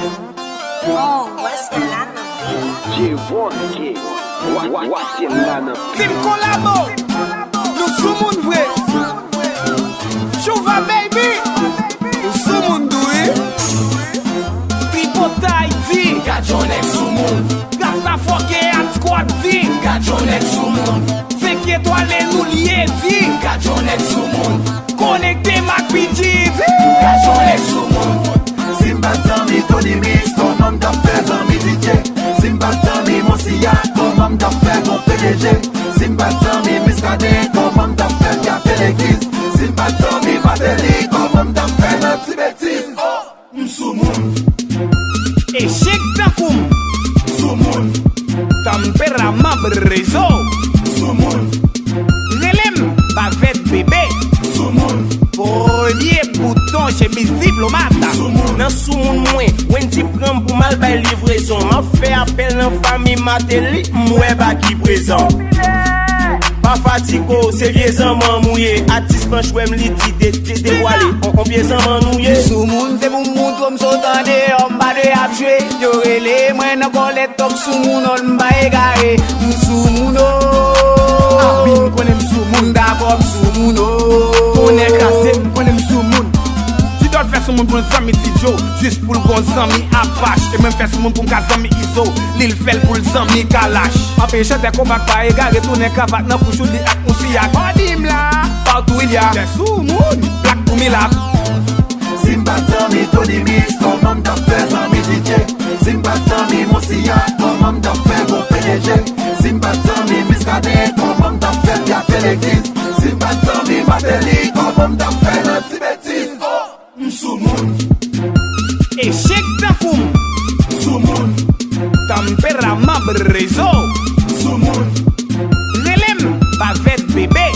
Oh, what's the lana? What's the lana? Team Kolabo, nous SOUMOUN vrai. Chouva baby, nous SOUMOUN doué. Tripotay di, Gajonek SOUMOUN. Gasta foke at squad di, Gajonek SOUMOUN. 5 étoiles nous lié di, Gajonek SOUMOUN. connecté Mac PG di, Gajonek SOUMOUN. Zimbatami Tony Mix, ton homme d'affaires dans mi DJ. Zimbatami Mosia, ton homme d'affaires mon PDG. Zimbatami Miskade, ton homme d'affaires qui a fait l'église. Zimbatami Bateli, ton homme d'affaires dans Tibétis. Oh, SOUMOUN. échec takoum, SOUMOUN. tempérament brezo, SOUMOUN. relem, bavette bébé, SOUMOUN. premier bouton chez Miss Diplomate. Nan SOUMOUN mwen, Wendy pran pou mal bay livraison. Ma fait appel nan famille Mateli, mwen ba ki présent. Pas fatigo, c'est vieux zaman mouillé. Artiste pan chouem li ti dévoilé. On vieux zaman nouye. SOUMOUN c'est mon monde comme s'entende, on va de abjoué. Yo relé, moi nan colette top SOUMOUN, on va égaré. SOUMOUN oh. Ah oui, m'konem SOUMOUN d'abord SOUMOUN oh. On est cassé, m'konem SOUMOUN. Si doit faire SOUMOUN pour un zami Tidjo, juste pour le bon zami Apache. Et même faire SOUMOUN pour un zami Iso, l'il fait pour le zami Kalash. Ma péché des combats pas égaré, tourner cravate nan pour jouer ak moussiak. Padim là, partout il y a des SOUMOUN, black pour Milap. Zimbatami Tony Mix, ton homme d'affaires dans mi DJ. Zimbatami Mosia, ton homme d'affaires mon PDG. Zimbatami Miskade, ton homme d'affaires qui a fait l'église. Zimbatami Bateli, ton homme d'affaires dans Tibétis. Oh, SOUMOUN. échec takoum, SOUMOUN. tempérament brezo, SOUMOUN. relem, bavette bébé,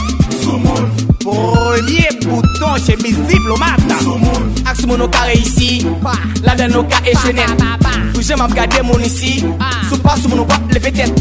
SOUMOUN. premier bouton chez Miss Diplomate. SOUMOUN. Axe mon carré ici, la den no ka échenel. Toujours m'a regardé mon ici, sous pas sous mon pas lever tête.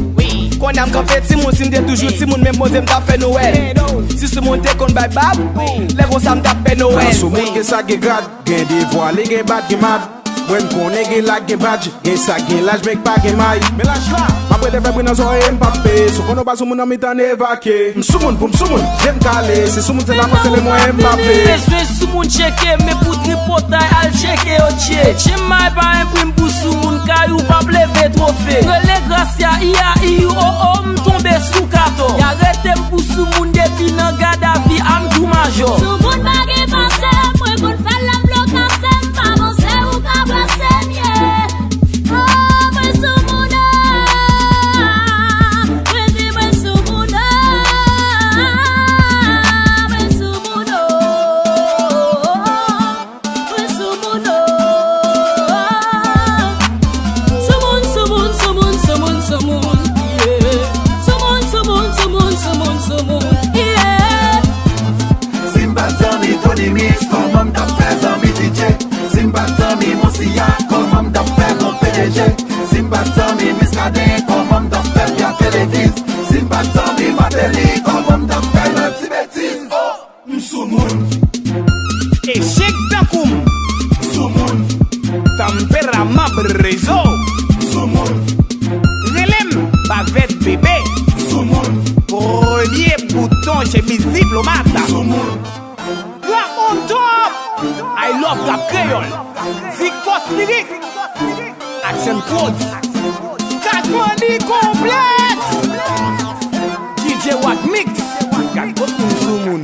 Quand on a campé, si mon sim de toujours, si mon même mot m'ta fait Noël. Si ce monde qu'on bye bab, les gros ça m'ta fait Noël. SOUMOUN gen sa gen grad, gen dévoilé, gen bad, gen mad. When konen gen lag, gen badge, gen sa gen laj, mek pa gen may. Me laj la, apre de febri nan zoye Mbappé. So kono ba SOUMOUN nan mi tan evake. SOUMOUN pou SOUMOUN, jem kale. Se SOUMOUN se la fase le mwen Mbappé. Beswe SOUMOUN cheke, me pou tripotay al cheke o tche. Chemay pa imprim pou SOUMOUN, kayou pa pleve trofe. Rele gracia, iya iyu o om tombe sou kato. Ya retem pou SOUMOUN depi nan Gaddafi am tou majo. SOUMOUN bagay pase, mwen kon fè la blokase, pa monse ou ka blase nye. Oh, mwen SOUMOUN mwen di mwen SOUMOUN mwen SOUMOUN mwen SOUMOUN SOUMOUN, SOUMOUN, SOUMOUN, SOUMOUN, SOUMOUN, yeah. SOUMOUN, SOUMOUN, SOUMOUN, SOUMOUN, SOUMOUN, yeah. Zimbatami Tony Mix, ton homme d'affaires dans mi DJ. Zimbatami Mosia, ton homme d'affaires mon PDG. Zimbatami Miskade, ton homme d'affaires qui a fait l'église. Zimbatami Bateli, ton homme d'affaires dans Tibétis. Oh, SOUMOUN. échec takoum, SOUMOUN. tempérament brezo, SOUMOUN. relem, bavette bébé, SOUMOUN. premier bouton chez Miss Diplomate. SOUMOUN. La on top, I love la créole, Zikos lyric, Action Codes, Catmani complexe, DJ Watt Mix, Gat SOUMOUN.